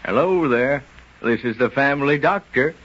Hello there. This is the family doctor.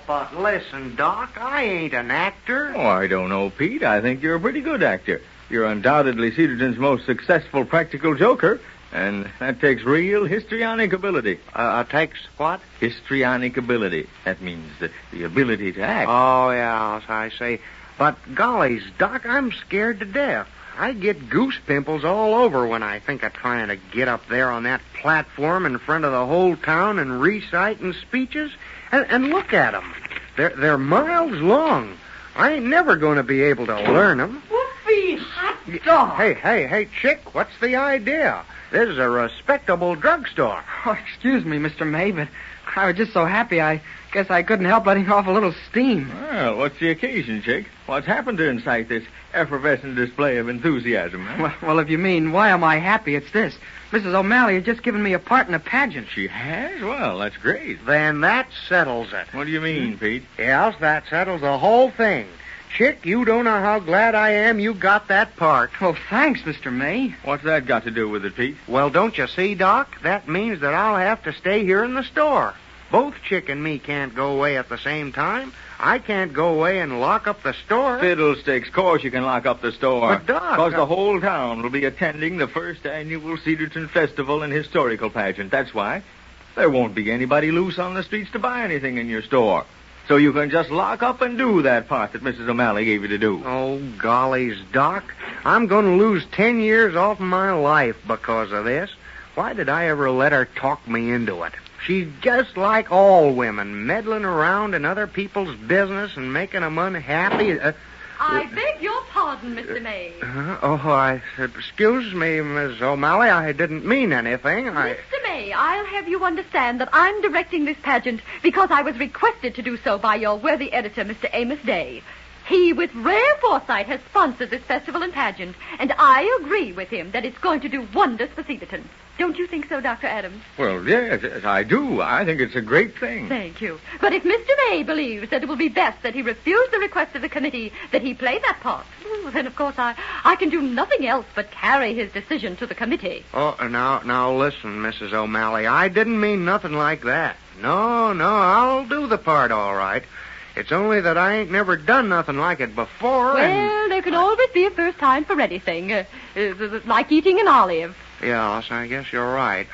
But listen, Doc, I ain't an actor. Oh, I don't know, Pete. I think you're a pretty good actor. You're undoubtedly Cedarton's most successful practical joker, and that takes real histrionic ability. Takes what? Histrionic ability. That means the ability to act. Oh, yeah, I say. But gollies, Doc, I'm scared to death. I get goose pimples all over when I think of trying to get up there on that platform in front of the whole town and reciting speeches. And look at them. They're miles long. I ain't never going to be able to learn them. Whoopee, hot dog. Hey, chick, what's the idea? This is a respectable drugstore. Oh, excuse me, Mr. May, but I was just so happy I guess I couldn't help letting off a little steam. Well, what's the occasion, Chick? What's happened to incite this effervescent display of enthusiasm, huh? Well, if you mean, why am I happy, it's this. Mrs. O'Malley has just given me a part in a pageant. She has? Well, that's great. Then that settles it. What do you mean, Pete? Yes, that settles the whole thing. Chick, you don't know how glad I am you got that part. Oh, thanks, Mr. May. What's that got to do with it, Pete? Well, don't you see, Doc? That means that I'll have to stay here in the store. Both Chick and me can't go away at the same time. I can't go away and lock up the store. Fiddlesticks, of course you can lock up the store. But, Doc... Because the whole town will be attending the first annual Cedarton Festival and Historical Pageant. That's why. There won't be anybody loose on the streets to buy anything in your store. So you can just lock up and do that part that Mrs. O'Malley gave you to do. Oh, gollies, Doc. I'm going to lose 10 years off my life because of this. Why did I ever let her talk me into it? She's just like all women, meddling around in other people's business and making them unhappy. I beg your pardon, Mr. May. Excuse me, Miss O'Malley. I didn't mean anything. Mr. May, I'll have you understand that I'm directing this pageant because I was requested to do so by your worthy editor, Mr. Amos Day. He, with rare foresight, has sponsored this festival and pageant, and I agree with him that it's going to do wonders for Cedarton. Don't you think so, Dr. Adams? Well, yes, I do. I think it's a great thing. Thank you. But if Mr. May believes that it will be best that he refuse the request of the committee that he play that part, then, of course, I can do nothing else but carry his decision to the committee. Oh, now, listen, Mrs. O'Malley. I didn't mean nothing like that. No, I'll do the part all right. It's only that I ain't never done nothing like it before. Well, there can always be a first time for anything, like eating an olive. Yes, I guess you're right.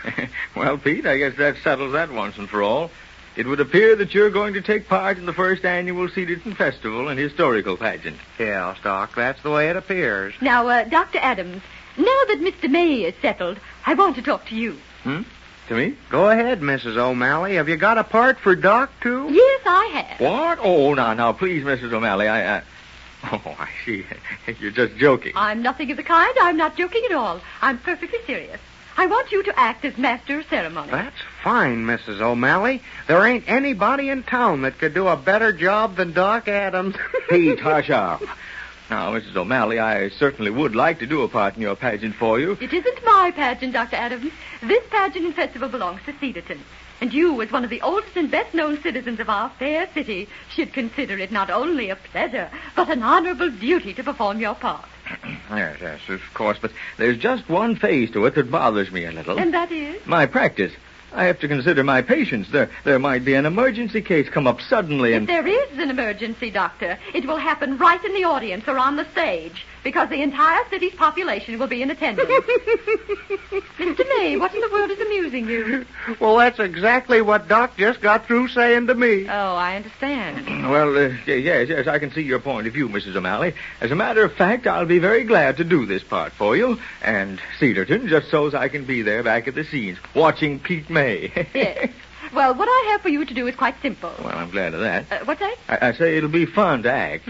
Well, Pete, I guess that settles that once and for all. It would appear that you're going to take part in the first annual Cedarton Festival and Historical Pageant. Yes, Doc, that's the way it appears. Now, Dr. Adams, now that Mr. May is settled, I want to talk to you. To me? Go ahead, Mrs. O'Malley. Have you got a part for Doc, too? Yes, I have. What? Oh, now, please, Mrs. O'Malley, Oh, I see. You're just joking. I'm nothing of the kind. I'm not joking at all. I'm perfectly serious. I want you to act as master of ceremony. That's fine, Mrs. O'Malley. There ain't anybody in town that could do a better job than Doc Adams. Pete, hush up. Now, Mrs. O'Malley, I certainly would like to do a part in your pageant for you. It isn't my pageant, Dr. Adams. This pageant and festival belongs to Cedarton. And you, as one of the oldest and best-known citizens of our fair city, should consider it not only a pleasure, but an honorable duty to perform your part. Yes, of course, but there's just one phase to it that bothers me a little. And that is? My practice. I have to consider my patients. There might be an emergency case come up suddenly and... If there is an emergency, Doctor, it will happen right in the audience or on the stage, because the entire city's population will be in attendance. Mr. May, what in the world is amusing you? Well, that's exactly what Doc just got through saying to me. Oh, I understand. Well, yes, I can see your point of view, Mrs. O'Malley. As a matter of fact, I'll be very glad to do this part for you. And Cedarton, just so as I can be there back at the scenes, watching Pete May. Yes. Well, what I have for you to do is quite simple. Well, I'm glad of that. What's that? I say it'll be fun to act.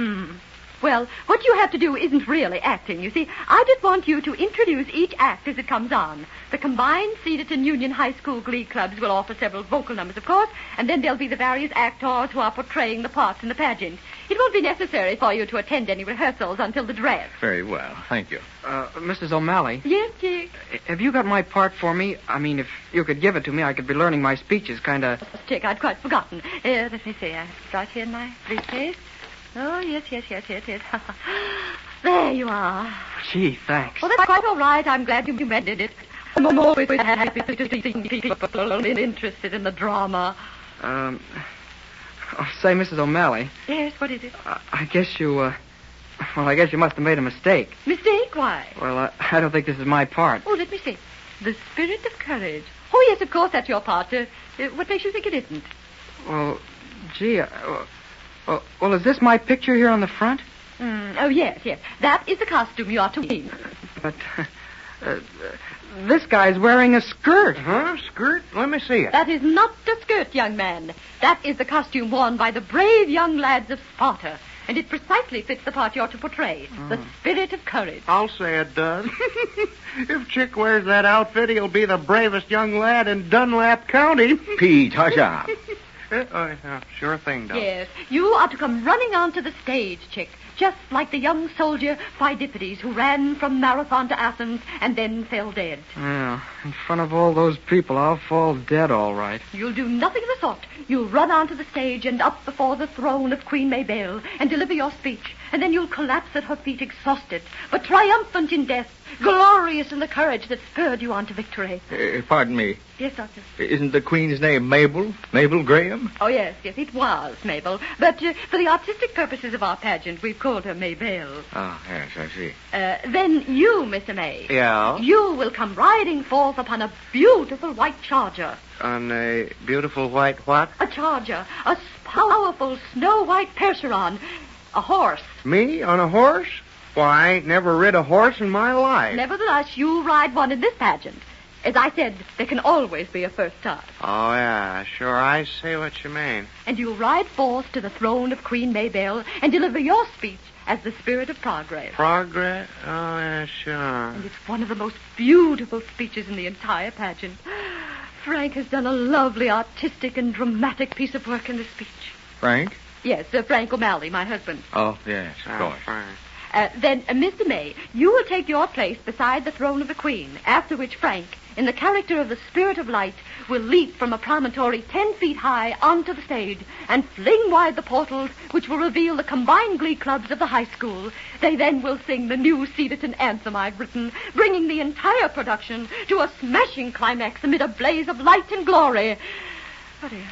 Well, what you have to do isn't really acting, you see. I just want you to introduce each act as it comes on. The combined Cedarton Union High School Glee Clubs will offer several vocal numbers, of course, and then there'll be the various actors who are portraying the parts in the pageant. It won't be necessary for you to attend any rehearsals until the dress. Very well, thank you. Mrs. O'Malley. Yes, Chick? Have you got my part for me? I mean, if you could give it to me, I could be learning my speeches, kind of... Chick, I'd quite forgotten. Let me see. It's right here in my briefcase. Oh, yes. There you are. Gee, thanks. Well, that's quite all right. I'm glad you mended it. I'm always happy to see people interested in the drama. Say, Mrs. O'Malley. Yes, what is it? I guess you must have made a mistake. Mistake? Why? Well, I don't think this is my part. Oh, let me see. The spirit of courage. Oh, yes, of course, that's your part. What makes you think it isn't? Well, gee, well, is this my picture here on the front? Oh, yes. That is the costume you are to wear. But this guy's wearing a skirt. Huh? Skirt? Let me see it. That is not a skirt, young man. That is the costume worn by the brave young lads of Sparta. And it precisely fits the part you're to portray. The spirit of courage. I'll say it does. If Chick wears that outfit, he'll be the bravest young lad in Dunlap County. Pete, hush up. Sure thing, Doc. Yes, you are to come running onto the stage, Chick, just like the young soldier Phidippides who ran from Marathon to Athens and then fell dead. Yeah, in front of all those people, I'll fall dead, all right. You'll do nothing of the sort. You'll run onto the stage and up before the throne of Queen Maybelle and deliver your speech, and then you'll collapse at her feet exhausted, but triumphant in death, glorious in the courage that spurred you on to victory. Pardon me. Yes, Doctor. Isn't the Queen's name Mabel? Mabel Graham? Oh, yes, it was Mabel. But for the artistic purposes of our pageant, we've called her Maybelle. Oh, yes, I see. Then you, Mr. May. Yeah? You will come riding forth upon a beautiful white charger. On a beautiful white what? A charger. A powerful snow-white Percheron. A horse. Me? On a horse? Why, I ain't never rid a horse in my life. Nevertheless, you'll ride one in this pageant. As I said, there can always be a first time. Oh, yeah, sure, I see what you mean. And you'll ride forth to the throne of Queen Maybelle and deliver your speech as the spirit of progress. Progress? Oh, yeah, sure. And it's one of the most beautiful speeches in the entire pageant. Frank has done a lovely artistic and dramatic piece of work in this speech. Frank? Yes, Frank O'Malley, my husband. Oh, yes, of course. Fine. Then, Mr. May, you will take your place beside the throne of the Queen, after which Frank, in the character of the Spirit of Light, will leap from a promontory 10 feet high onto the stage and fling wide the portals which will reveal the combined glee clubs of the high school. They then will sing the new Cedarton anthem I've written, bringing the entire production to a smashing climax amid a blaze of light and glory. Oh, dear.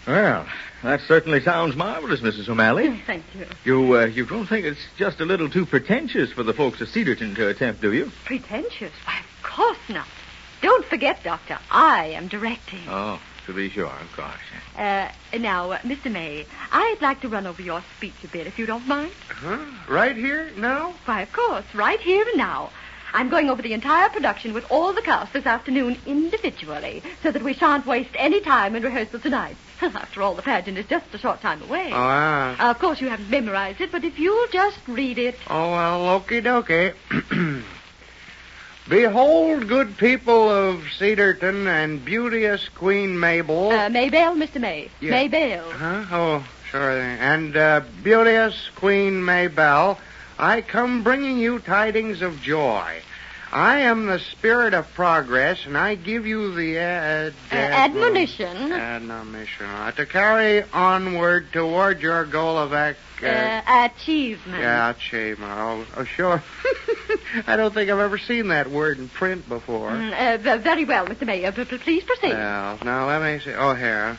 Well, that certainly sounds marvelous, Mrs. O'Malley. Thank you. You don't think it's just a little too pretentious for the folks of Cedarton to attempt, do you? Pretentious? Why, of course not. Don't forget, Doctor, I am directing. Oh, to be sure, of course. Now, Mr. May, I'd like to run over your speech a bit, if you don't mind. Huh? Right here, now? Why, of course, right here and now. I'm going over the entire production with all the cast this afternoon individually, so that we shan't waste any time in rehearsal tonight. After all, the pageant is just a short time away. Oh, yeah. Of course, you haven't memorized it, but if you'll just read it. Oh, well, okie dokie. Behold, good people of Cedarton and beauteous Queen Mabel. Maybelle, Mr. May. Yeah. Maybelle. Huh? Oh, sure thing. And beauteous Queen Maybelle, I come bringing you tidings of joy. I am the spirit of progress, and I give you the admonition. Admonition. To carry onward toward your goal of achievement. Yeah, achievement. Oh, sure. I don't think I've ever seen that word in print before. Very well, Mr. Mayor. Please proceed. Well, now let me see. Oh, here.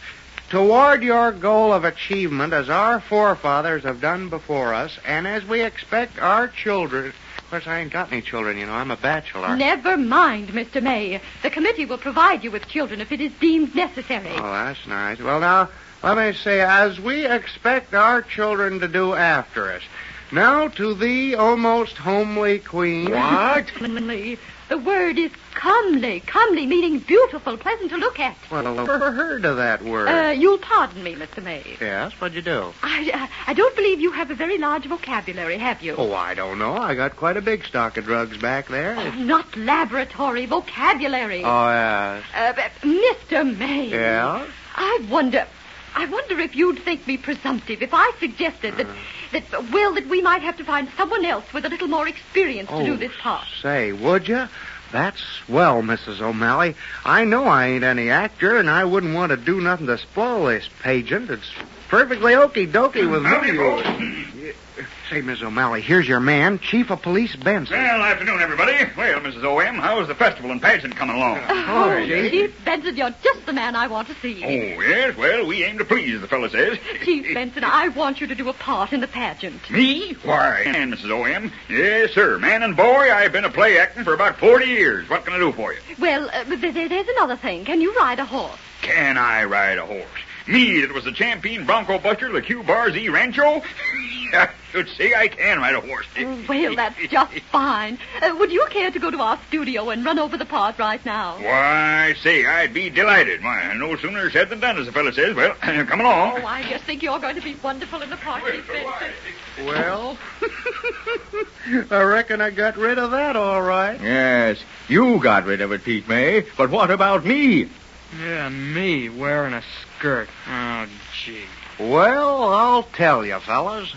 Toward your goal of achievement, as our forefathers have done before us, and as we expect our children... Of course, I ain't got any children, you know. I'm a bachelor. Never mind, Mr. May. The committee will provide you with children if it is deemed necessary. Oh, that's nice. Well, now, let me say, as we expect our children to do after us. Now to thee, O most homely queen. What? Comely. The word is comely. Comely meaning beautiful, pleasant to look at. Well, I've never heard of that word. You'll pardon me, Mr. May. Yes, what'd you do? I don't believe you have a very large vocabulary, have you? Oh, I don't know. I got quite a big stock of drugs back there. Oh, not laboratory, vocabulary. Oh, yes. Mr. May. Yeah? I wonder if you'd think me presumptive if I suggested that we might have to find someone else with a little more experience to do this part. Say, would you? That's swell, Mrs. O'Malley. I know I ain't any actor, and I wouldn't want to do nothing to spoil this pageant. It's perfectly okie-dokie with me. Say, Miss O'Malley, here's your man, Chief of Police Benson. Well, afternoon, everybody. Well, Mrs. O.M., how's the festival and pageant coming along? Oh, Chief Benson, you're just the man I want to see. Oh, yes? Well, we aim to please, the fellow says. Chief Benson, I want you to do a part in the pageant. Me? Why? And Mrs. O.M.? Yes, sir. Man and boy, I've been a play acting for about 40 years. What can I do for you? Well, there's another thing. Can you ride a horse? Can I ride a horse? Me that was the champion bronco buster of the Q-Bar Z Rancho? I should say I can ride a horse. Well, that's just fine. Would you care to go to our studio and run over the part right now? Why, say, I'd be delighted. Why, no sooner said than done, as the fellow says. Well, come along. Oh, I just think you're going to be wonderful in the part, Chief Benson. Well, I reckon I got rid of that all right. Yes, you got rid of it, Pete May. But what about me? Yeah, me wearing a skirt. Oh, gee. Well, I'll tell you, fellas.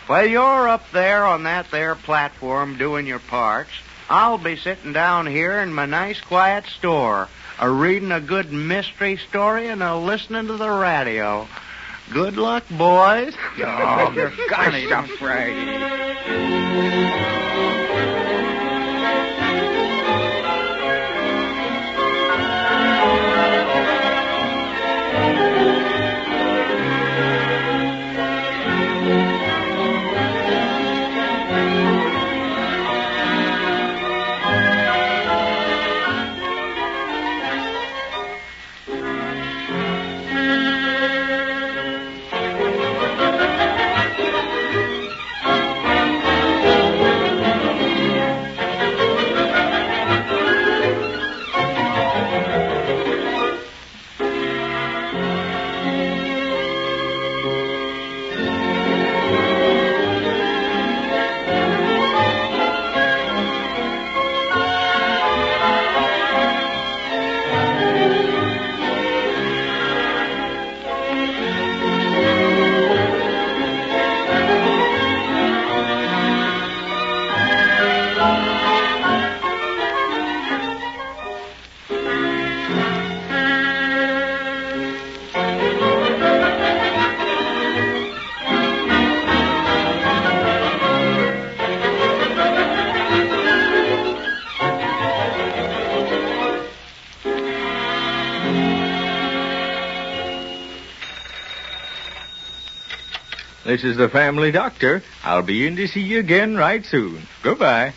While you're up there on that there platform doing your parts, I'll be sitting down here in my nice quiet store, a-reading a good mystery story and a-listening to the radio. Good luck, boys. Oh, you're gosh, stop bragging. This is the family doctor. I'll be in to see you again right soon. Goodbye.